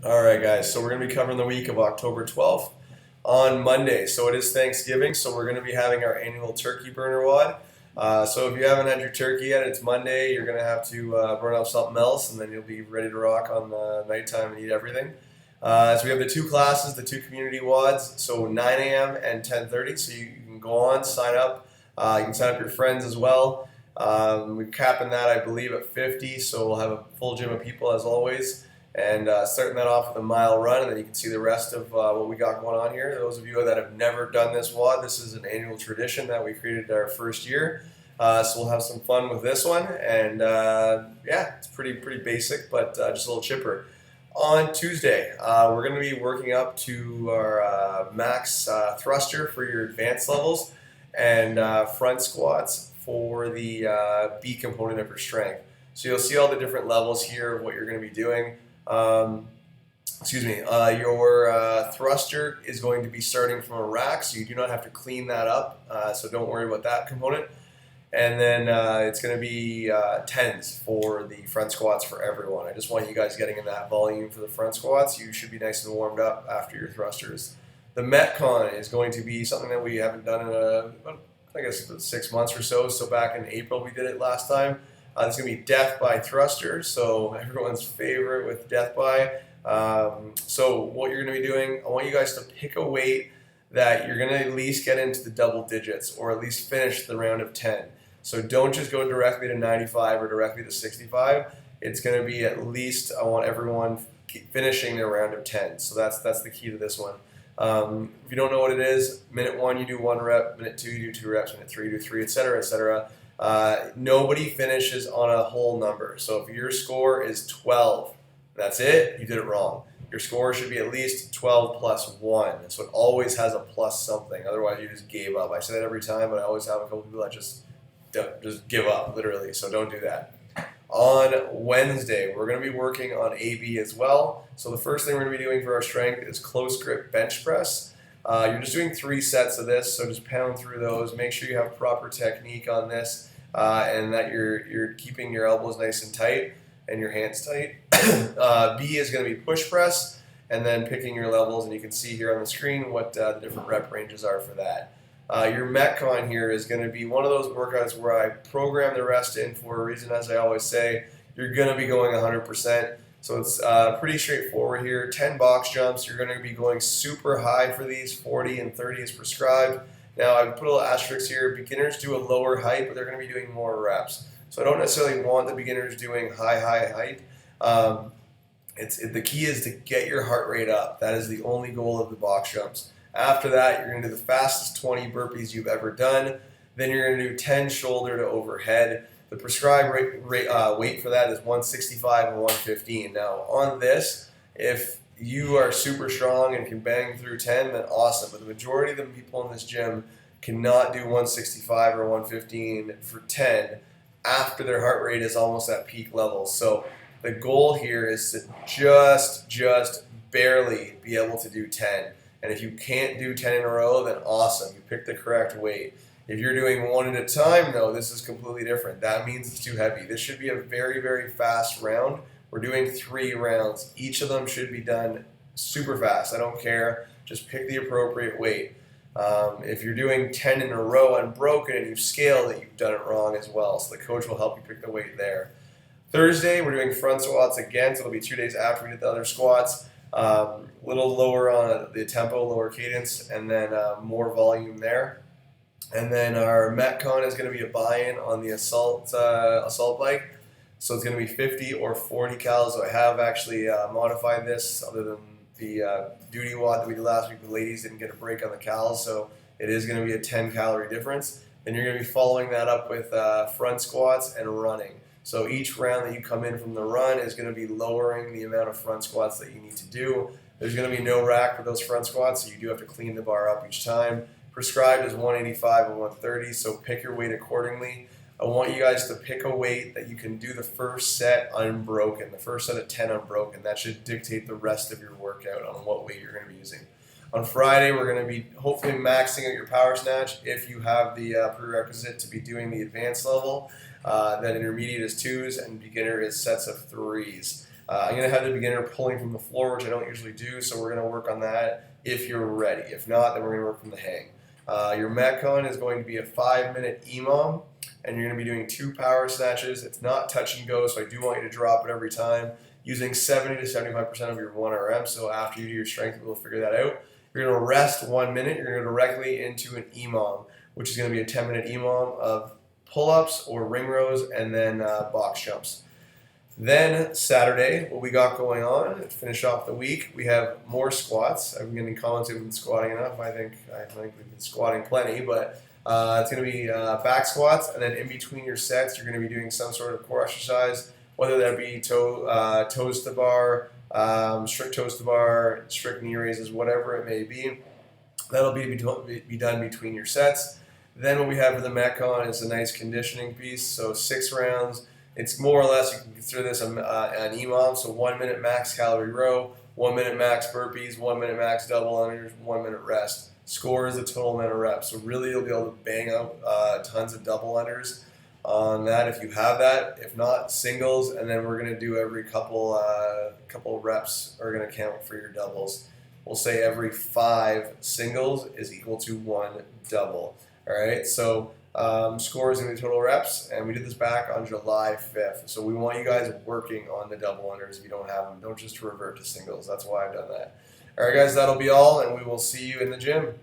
All right, guys. So we're going to be covering the week of October 12th on Monday. So it is Thanksgiving, so we're going to be having our annual turkey burner WOD. So if you haven't had your turkey yet, it's Monday. You're going to have to burn up something else, and then you'll be ready to rock on the nighttime and eat everything. So we have the two classes, the two community WODs. So 9 a.m. and 10:30. So you can go on, sign up. You can sign up your friends as well. We're capping that, I believe, at 50. So we'll have a full gym of people as always. And starting that off with a mile run, and then you can see the rest of what we got going on here. Those of you that have never done this WOD, this is an annual tradition that we created our first year. So we'll have some fun with this one, and yeah, it's pretty basic, but just a little chipper. On Tuesday, we're going to be working up to our max thruster for your advanced levels, and front squats for the B component of your strength. So you'll see all the different levels here of what you're going to be doing. Um, your thruster is going to be starting from a rack, so you do not have to clean that up. So don't worry about that component. And then it's going to be tens for the front squats for everyone. I just want you guys getting in that volume for the front squats. You should be nice and warmed up after your thrusters. The Metcon is going to be something that we haven't done in I guess 6 months or so. So back in April we did it last time. It's going to be death by thruster, so everyone's favorite with death by. So what you're going to be doing, I want you guys to pick a weight that you're going to at least get into the double digits or at least finish the round of 10. So don't just go directly to 95 or directly to 65. It's going to be at least, I want everyone finishing their round of 10. So that's the key to this one. If you don't know what it is, minute 1 you do 1 rep, minute 2 you do 2 reps, minute 3 you do 3, etc., etc. Nobody finishes on a whole number. So if your score is 12, that's it, you did it wrong. Your score should be at least 12 plus 1. So it always has a plus something. Otherwise, you just gave up. I say that every time, but I always have a couple people that just give up, literally. So don't do that. On Wednesday, we're going to be working on AB as well. So the first thing we're going to be doing for our strength is close grip bench press. You're just doing 3 sets of this, so just pound through those. Make sure you have proper technique on this, and that you're keeping your elbows nice and tight and your hands tight. B is going to be push press, and then picking your levels, and you can see here on the screen what the different rep ranges are for that. Your Metcon here is going to be one of those workouts where I program the rest in for a reason. As I always say, you're going to be going 100%. So it's pretty straightforward here. 10 box jumps. You're going to be going super high for these. 40 and 30 is prescribed. Now I've put a little asterisk here. Beginners do a lower height, but they're going to be doing more reps. So I don't necessarily want the beginners doing high height. The key is to get your heart rate up. That is the only goal of the box jumps. After that, you're going to do the fastest 20 burpees you've ever done. Then you're going to do 10 shoulder to overhead. The prescribed weight for that is 165 and 115. Now, on this, if you are super strong and can bang through 10, then awesome. But the majority of the people in this gym cannot do 165 or 115 for 10 after their heart rate is almost at peak levels. So the goal here is to just barely be able to do 10. And if you can't do 10 in a row, then awesome. You picked the correct weight. If you're doing 1 at a time, though, this is completely different. That means it's too heavy. This should be a very fast round. We're doing 3 rounds. Each of them should be done super fast. I don't care. Just pick the appropriate weight. If you're doing 10 in a row unbroken and you've scaled it, you've done it wrong as well. So the coach will help you pick the weight there. Thursday, we're doing front squats again. So it'll be 2 days after we did the other squats. Little lower on the tempo, lower cadence, and then more volume there. And then our Metcon is going to be a buy-in on the assault bike. So it's going to be 50 or 40 calories. So I have actually modified this other than the duty WOD that we did last week. The ladies didn't get a break on the calories, so it is going to be a 10-calorie difference. Then you're going to be following that up with front squats and running. So each round that you come in from the run is going to be lowering the amount of front squats that you need to do. There's going to be no rack for those front squats, so you do have to clean the bar up each time. Prescribed is 185 and 130, so pick your weight accordingly. I want you guys to pick a weight that you can do the first set unbroken, the first set of 10 unbroken. That should dictate the rest of your workout on what weight you're going to be using. On Friday, we're going to be hopefully maxing out your power snatch if you have the prerequisite to be doing the advanced level. Then intermediate is 2s and beginner is sets of 3s. I'm going to have the beginner pulling from the floor, which I don't usually do, so we're going to work on that if you're ready. If not, then we're going to work from the hang. Your Metcon is going to be a 5-minute EMOM, and you're going to be doing 2 power snatches. It's not touch and go, so I do want you to drop it every time, using 70 to 75% of your 1RM. So after you do your strength, we'll figure that out. You're going to rest 1 minute. You're going to go directly into an EMOM, which is going to be a 10-minute EMOM of pull-ups or ring rows and then box jumps. Then Saturday, what we got going on to finish off the week, we have more squats. I'm getting comments if we've been squatting enough. I think we've been squatting plenty, but it's going to be back squats, and then in between your sets, you're going to be doing some sort of core exercise, whether that be toes to bar, strict toes to bar, strict knee raises, whatever it may be. That'll be done between your sets. Then what we have for the Metcon is a nice conditioning piece, so 6 rounds. It's more or less, you can consider this an EMOM, so 1 minute max calorie row, 1 minute max burpees, 1 minute max double unders, 1 minute rest. Score is the total amount of reps. So really you'll be able to bang out tons of double unders on that if you have that. If not, singles, and then we're going to do every couple reps are going to count for your doubles. We'll say every 5 singles is equal to 1 double. All right, so score is going to be total reps, and we did this back on July 5th. So we want you guys working on the double unders if you don't have them. Don't just revert to singles. That's why I've done that. All right, guys, that'll be all, and we will see you in the gym.